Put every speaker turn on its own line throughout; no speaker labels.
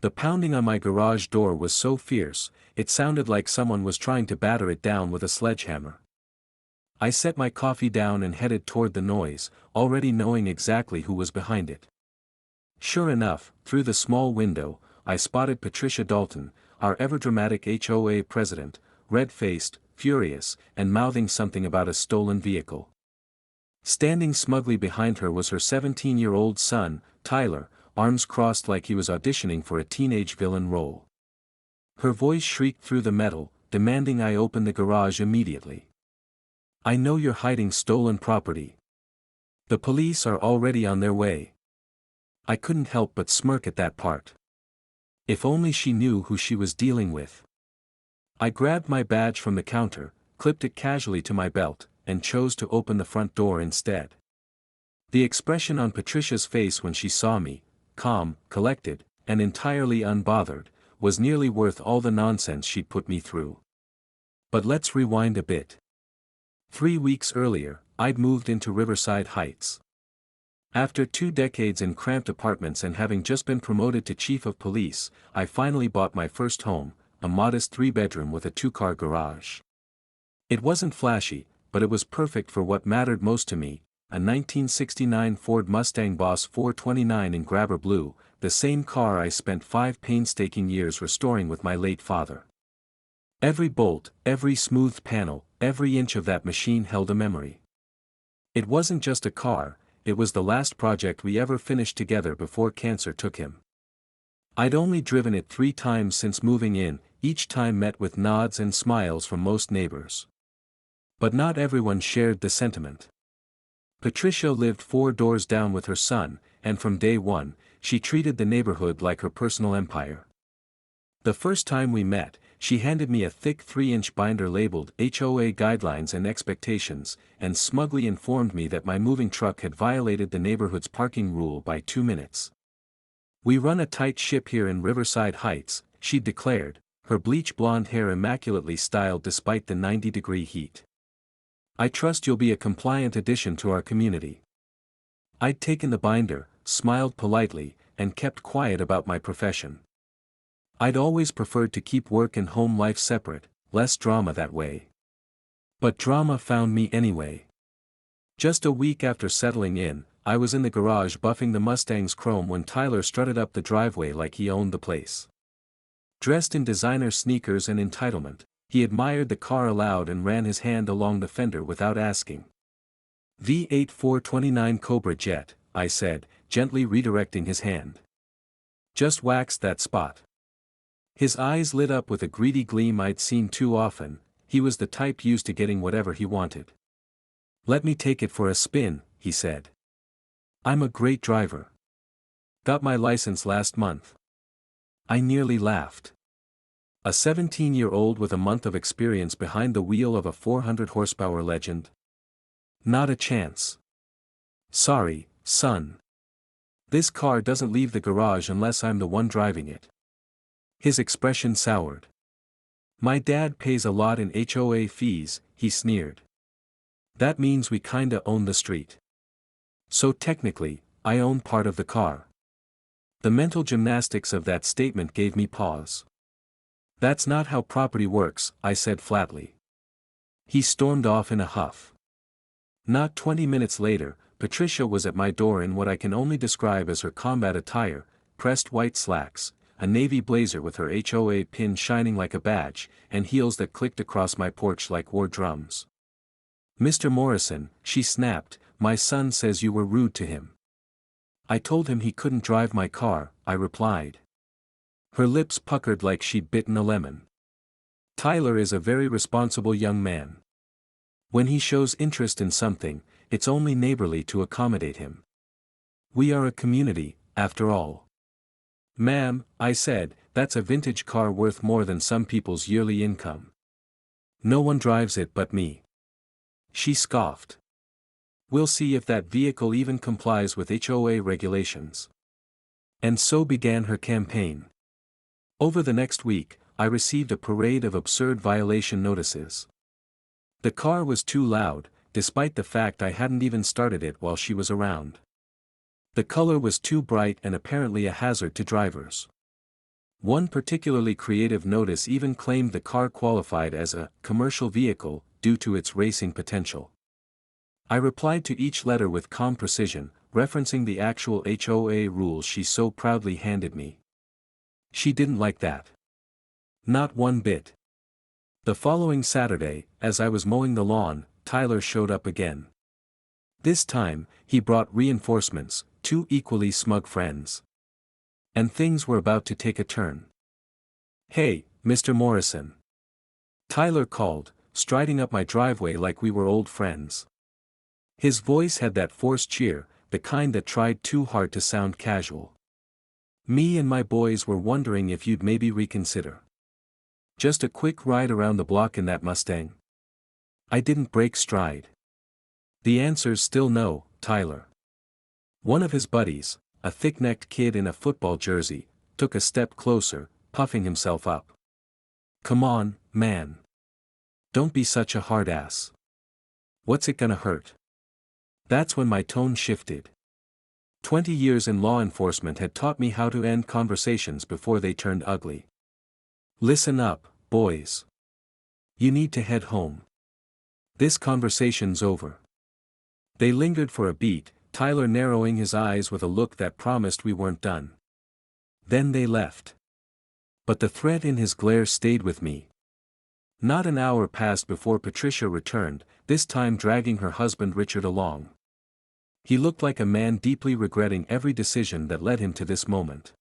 The pounding on my garage door was so fierce, it sounded like someone was trying to batter it down with a sledgehammer. I set my coffee down and headed toward the noise, already knowing exactly who was behind it. Sure enough, through the small window, I spotted Patricia Dalton, our ever-dramatic HOA president, red-faced, furious, and mouthing something about a stolen vehicle. Standing smugly behind her was her 17-year-old son, Tyler, arms crossed like he was auditioning for a teenage villain role. Her voice shrieked through the metal, demanding I open the garage immediately. "I know you're hiding stolen property. The police are already on their way." I couldn't help but smirk at that part. If only she knew who she was dealing with. I grabbed my badge from the counter, clipped it casually to my belt, and chose to open the front door instead. The expression on Patricia's face when she saw me, calm, collected, and entirely unbothered, was nearly worth all the nonsense she'd put me through. But let's rewind a bit. 3 weeks earlier, I'd moved into Riverside Heights. After 2 decades in cramped apartments and having just been promoted to chief of police, I finally bought my first home, a modest 3-bedroom with a 2-car garage. It wasn't flashy, but it was perfect for what mattered most to me, a 1969 Ford Mustang Boss 429 in grabber blue, the same car I spent 5 painstaking years restoring with my late father. Every bolt, every smoothed panel, every inch of that machine held a memory. It wasn't just a car, it was the last project we ever finished together before cancer took him. I'd only driven it 3 times since moving in, each time met with nods and smiles from most neighbors. But not everyone shared the sentiment. Patricia lived 4 doors down with her son, and from day one, she treated the neighborhood like her personal empire. The first time we met, she handed me a thick 3-inch binder labeled HOA Guidelines and Expectations, and smugly informed me that my moving truck had violated the neighborhood's parking rule by 2 minutes. "We run a tight ship here in Riverside Heights," she declared, her bleach blonde hair immaculately styled despite the 90-degree heat. "I trust you'll be a compliant addition to our community." I'd taken the binder, smiled politely, and kept quiet about my profession. I'd always preferred to keep work and home life separate, less drama that way. But drama found me anyway. Just a week after settling in, I was in the garage buffing the Mustang's chrome when Tyler strutted up the driveway like he owned the place. Dressed in designer sneakers and entitlement, he admired the car aloud and ran his hand along the fender without asking. "V8 429 Cobra Jet," I said, gently redirecting his hand. "Just waxed that spot." His eyes lit up with a greedy gleam I'd seen too often. He was the type used to getting whatever he wanted. "Let me take it for a spin," he said. "I'm a great driver. Got my license last month." I nearly laughed. A 17-year-old with a month of experience behind the wheel of a 400-horsepower Legend? Not a chance. "Sorry, son. This car doesn't leave the garage unless I'm the one driving it." His expression soured. "My dad pays a lot in HOA fees," he sneered. "That means we kinda own the street. So technically, I own part of the car." The mental gymnastics of that statement gave me pause. "That's not how property works," I said flatly. He stormed off in a huff. Not 20 minutes later, Patricia was at my door in what I can only describe as her combat attire, pressed white slacks, a navy blazer with her HOA pin shining like a badge, and heels that clicked across my porch like war drums. "Mr. Morrison," she snapped, "my son says you were rude to him." "I told him he couldn't drive my car," I replied. Her lips puckered like she'd bitten a lemon. "Tyler is a very responsible young man. When he shows interest in something, it's only neighborly to accommodate him. We are a community, after all." "Ma'am," I said, "that's a vintage car worth more than some people's yearly income. No one drives it but me." She scoffed. "We'll see if that vehicle even complies with HOA regulations." And so began her campaign. Over the next week, I received a parade of absurd violation notices. The car was too loud, despite the fact I hadn't even started it while she was around. The color was too bright and apparently a hazard to drivers. One particularly creative notice even claimed the car qualified as a commercial vehicle due to its racing potential. I replied to each letter with calm precision, referencing the actual HOA rules she so proudly handed me. She didn't like that. Not one bit. The following Saturday, as I was mowing the lawn, Tyler showed up again. This time, he brought reinforcements, 2 equally smug friends. And things were about to take a turn. "Hey, Mr. Morrison." Tyler called, striding up my driveway like we were old friends. His voice had that forced cheer, the kind that tried too hard to sound casual. "Me and my boys were wondering if you'd maybe reconsider. Just a quick ride around the block in that Mustang?" I didn't break stride. "The answer's still no, Tyler." One of his buddies, a thick-necked kid in a football jersey, took a step closer, puffing himself up. "Come on, man. Don't be such a hard ass. What's it gonna hurt?" That's when my tone shifted. 20 years in law enforcement had taught me how to end conversations before they turned ugly. "Listen up, boys. You need to head home. This conversation's over." They lingered for a beat, Tyler narrowing his eyes with a look that promised we weren't done. Then they left. But the threat in his glare stayed with me. Not an hour passed before Patricia returned, this time dragging her husband Richard along. He looked like a man deeply regretting every decision that led him to this moment.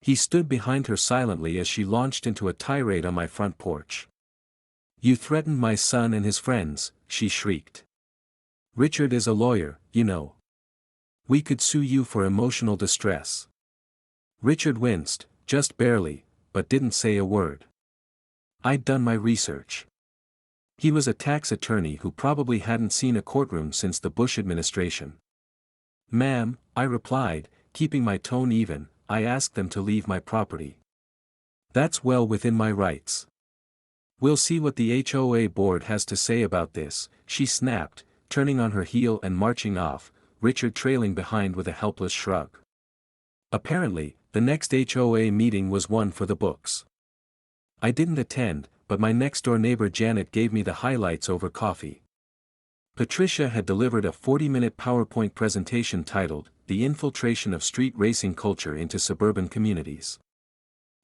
He stood behind her silently as she launched into a tirade on my front porch. "You threatened my son and his friends," she shrieked. "Richard is a lawyer, you know. We could sue you for emotional distress." Richard winced, just barely, but didn't say a word. I'd done my research. He was a tax attorney who probably hadn't seen a courtroom since the Bush administration. "Ma'am," I replied, keeping my tone even, "I asked them to leave my property. That's well within my rights. We'll see what the HOA board has to say about this," she snapped, turning on her heel and marching off, Richard trailing behind with a helpless shrug. Apparently, the next HOA meeting was one for the books. I didn't attend, but my next-door neighbor Janet gave me the highlights over coffee. Patricia had delivered a 40-minute PowerPoint presentation titled, "The Infiltration of Street Racing Culture into Suburban Communities."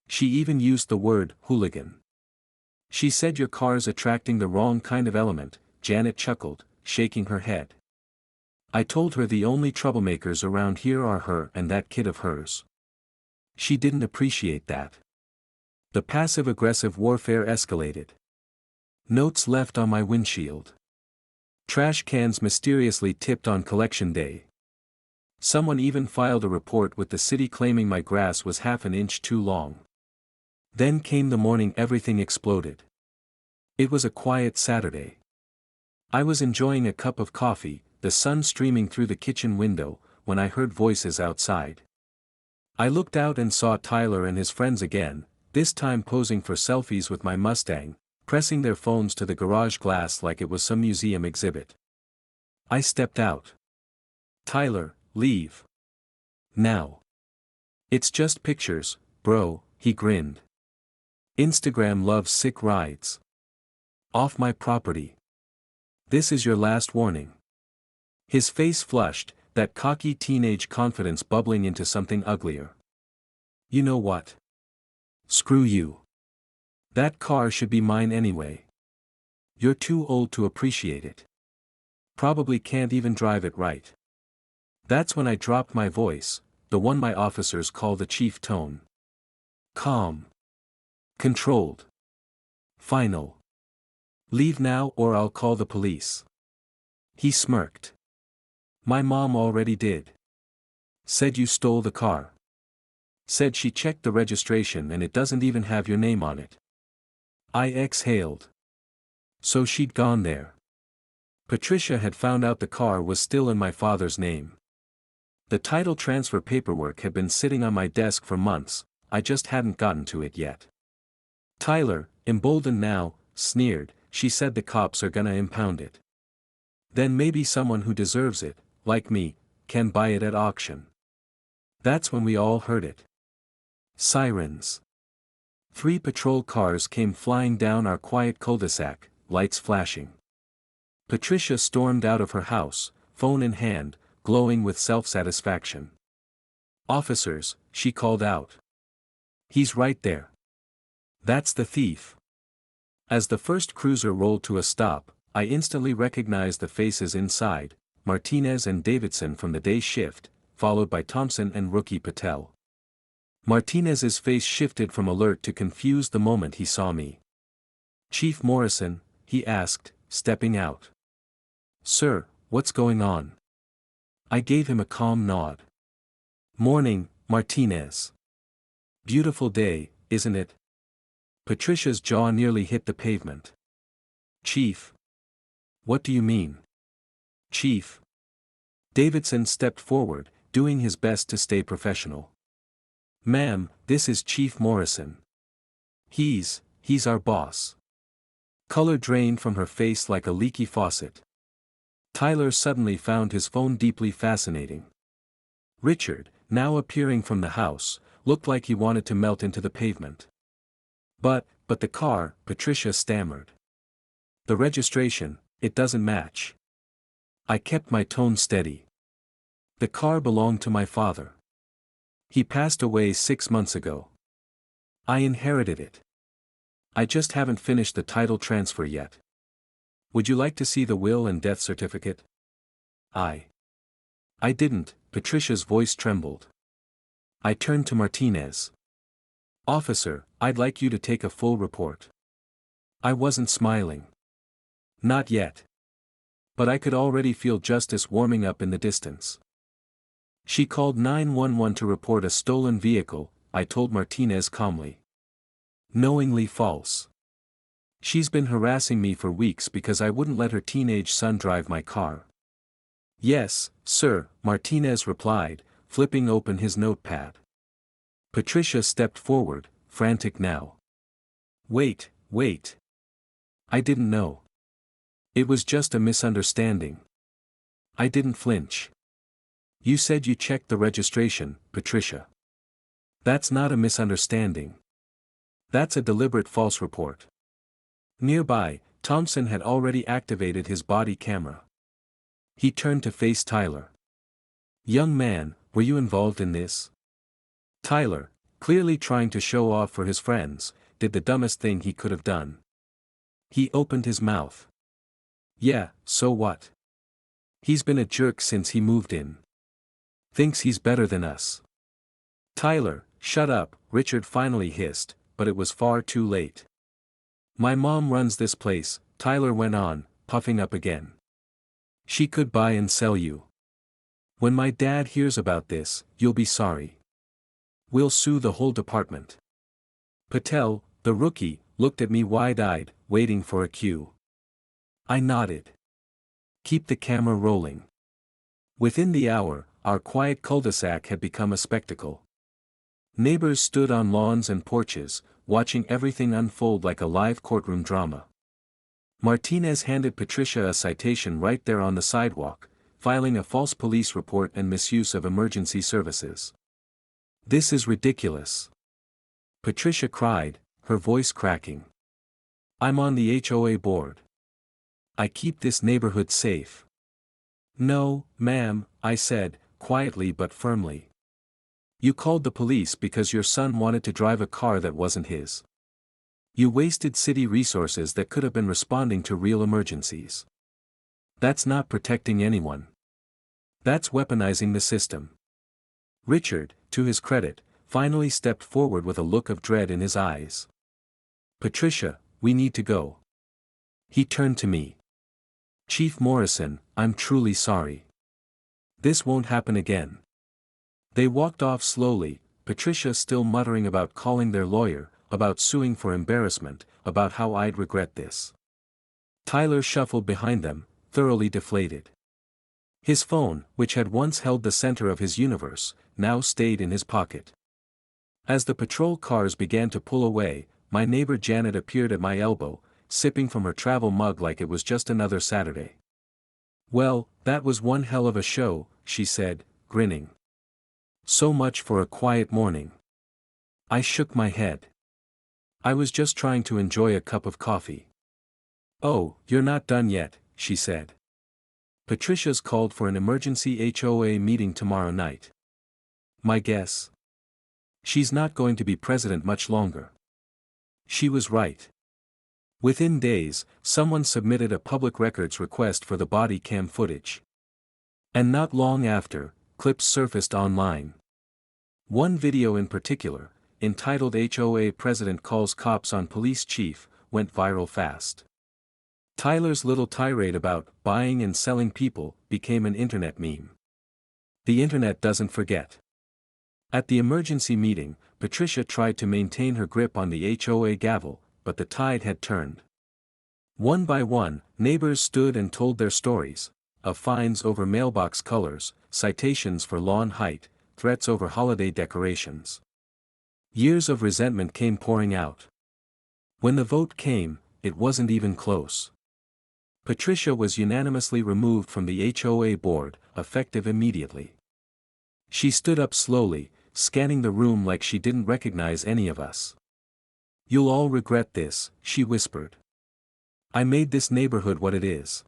She even used the word, hooligan. "She said your car's attracting the wrong kind of element," Janet chuckled, shaking her head. "I told her the only troublemakers around here are her and that kid of hers." She didn't appreciate that. The passive-aggressive warfare escalated. Notes left on my windshield. Trash cans mysteriously tipped on collection day. Someone even filed a report with the city claiming my grass was half an inch too long. Then came the morning everything exploded. It was a quiet Saturday. I was enjoying a cup of coffee, the sun streaming through the kitchen window, when I heard voices outside. I looked out and saw Tyler and his friends again, this time posing for selfies with my Mustang, pressing their phones to the garage glass like it was some museum exhibit. I stepped out. "Tyler, leave. Now. It's just pictures, bro," he grinned. "Instagram loves sick rides. Off my property. This is your last warning." His face flushed, that cocky teenage confidence bubbling into something uglier. "You know what? Screw you. That car should be mine anyway. You're too old to appreciate it. Probably can't even drive it right." That's when I dropped my voice, the one my officers call the chief tone. Calm. Controlled. Final. "Leave now or I'll call the police." He smirked. "My mom already did. Said you stole the car. Said she checked the registration and it doesn't even have your name on it." I exhaled. So she'd gone there. Patricia had found out the car was still in my father's name. The title transfer paperwork had been sitting on my desk for months, I just hadn't gotten to it yet. Tyler, emboldened now, sneered, "She said the cops are gonna impound it. Then maybe someone who deserves it, like me, can buy it at auction." That's when we all heard it. Sirens. 3 patrol cars came flying down our quiet cul-de-sac, lights flashing. Patricia stormed out of her house, phone in hand, glowing with self-satisfaction. "Officers," she called out. "He's right there. That's the thief." As the first cruiser rolled to a stop, I instantly recognized the faces inside, Martinez and Davidson from the day shift, followed by Thompson and rookie Patel. Martinez's face shifted from alert to confused the moment he saw me. "Chief Morrison," he asked, stepping out. "Sir, what's going on?" I gave him a calm nod. "Morning, Martinez. Beautiful day, isn't it?" Patricia's jaw nearly hit the pavement. "Chief. What do you mean?" "Chief." Davidson stepped forward, doing his best to stay professional. "Ma'am, this is Chief Morrison. He's our boss." Color drained from her face like a leaky faucet. Tyler suddenly found his phone deeply fascinating. Richard, now appearing from the house, looked like he wanted to melt into the pavement. But the car," Patricia stammered. "The registration, it doesn't match." I kept my tone steady. "The car belonged to my father. He passed away 6 months ago. I inherited it. I just haven't finished the title transfer yet. Would you like to see the will and death certificate?" I didn't," Patricia's voice trembled. I turned to Martinez. "Officer, I'd like you to take a full report." I wasn't smiling. Not yet. But I could already feel justice warming up in the distance. "She called 911 to report a stolen vehicle," I told Martinez calmly. "Knowingly false. She's been harassing me for weeks because I wouldn't let her teenage son drive my car." "Yes, sir," Martinez replied, flipping open his notepad. Patricia stepped forward, frantic now. Wait. I didn't know. It was just a misunderstanding." I didn't flinch. "You said you checked the registration, Patricia. That's not a misunderstanding. That's a deliberate false report." Nearby, Thompson had already activated his body camera. He turned to face Tyler. "Young man, were you involved in this?" Tyler, clearly trying to show off for his friends, did the dumbest thing he could have done. He opened his mouth. "Yeah, so what? He's been a jerk since he moved in. Thinks he's better than us." "Tyler, shut up," Richard finally hissed, but it was far too late. "My mom runs this place," Tyler went on, puffing up again. "She could buy and sell you. When my dad hears about this, you'll be sorry. We'll sue the whole department." Patel, the rookie, looked at me wide-eyed, waiting for a cue. I nodded. "Keep the camera rolling." Within the hour, our quiet cul-de-sac had become a spectacle. Neighbors stood on lawns and porches, watching everything unfold like a live courtroom drama. Martinez handed Patricia a citation right there on the sidewalk, filing a false police report and misuse of emergency services. "This is ridiculous," Patricia cried, her voice cracking. "I'm on the HOA board. I keep this neighborhood safe." "No, ma'am," I said, quietly but firmly. "You called the police because your son wanted to drive a car that wasn't his. You wasted city resources that could have been responding to real emergencies. That's not protecting anyone. That's weaponizing the system." Richard, to his credit, finally stepped forward with a look of dread in his eyes. "Patricia, we need to go." He turned to me. "Chief Morrison, I'm truly sorry. This won't happen again." They walked off slowly, Patricia still muttering about calling their lawyer, about suing for embarrassment, about how I'd regret this. Tyler shuffled behind them, thoroughly deflated. His phone, which had once held the center of his universe, now stayed in his pocket. As the patrol cars began to pull away, my neighbor Janet appeared at my elbow, sipping from her travel mug like it was just another Saturday. "Well, that was one hell of a show," she said, grinning. "So much for a quiet morning." I shook my head. I was just trying to enjoy a cup of coffee. Oh, you're not done yet, she said. Patricia's called for an emergency HOA meeting tomorrow night. My guess? She's not going to be president much longer. She was right. Within days, someone submitted a public records request for the body cam footage. And not long after, clips surfaced online. One video in particular, entitled HOA President Calls Cops on Police Chief, went viral fast. Tyler's little tirade about buying and selling people became an internet meme. The internet doesn't forget. At the emergency meeting, Patricia tried to maintain her grip on the HOA gavel, but the tide had turned. One by one, neighbors stood and told their stories, of fines over mailbox colors, citations for lawn height, threats over holiday decorations. Years of resentment came pouring out. When the vote came, it wasn't even close. Patricia was unanimously removed from the HOA board, effective immediately. She stood up slowly, scanning the room like she didn't recognize any of us. "You'll all regret this," she whispered. "I made this neighborhood what it is."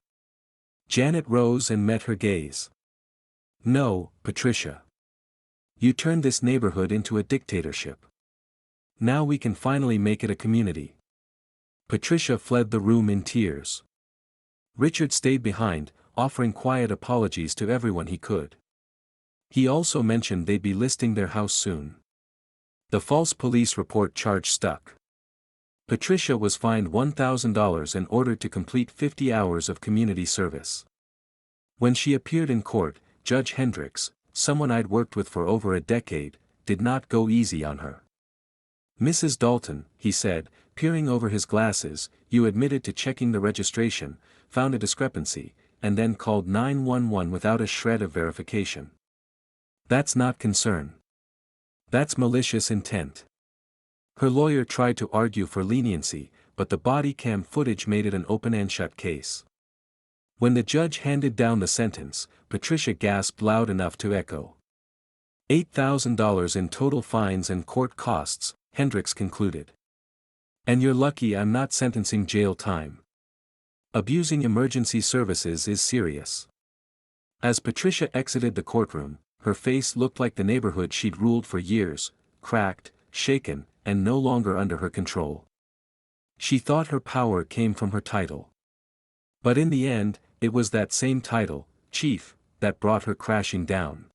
Janet rose and met her gaze. "No, Patricia. You turned this neighborhood into a dictatorship. Now we can finally make it a community." Patricia fled the room in tears. Richard stayed behind, offering quiet apologies to everyone he could. He also mentioned they'd be listing their house soon. The false police report charge stuck. Patricia was fined $1,000 and ordered to complete 50 hours of community service. When she appeared in court, Judge Hendricks, someone I'd worked with for over a decade, did not go easy on her. "Mrs. Dalton," he said, peering over his glasses, "you admitted to checking the registration, found a discrepancy, and then called 911 without a shred of verification. That's not concern. That's malicious intent." Her lawyer tried to argue for leniency, but the body cam footage made it an open and shut case. When the judge handed down the sentence, Patricia gasped loud enough to echo. $8,000 in total fines and court costs, Hendricks concluded. "And you're lucky I'm not sentencing jail time. Abusing emergency services is serious." As Patricia exited the courtroom, her face looked like the neighborhood she'd ruled for years, cracked, shaken, and no longer under her control. She thought her power came from her title. But in the end, it was that same title, chief, that brought her crashing down.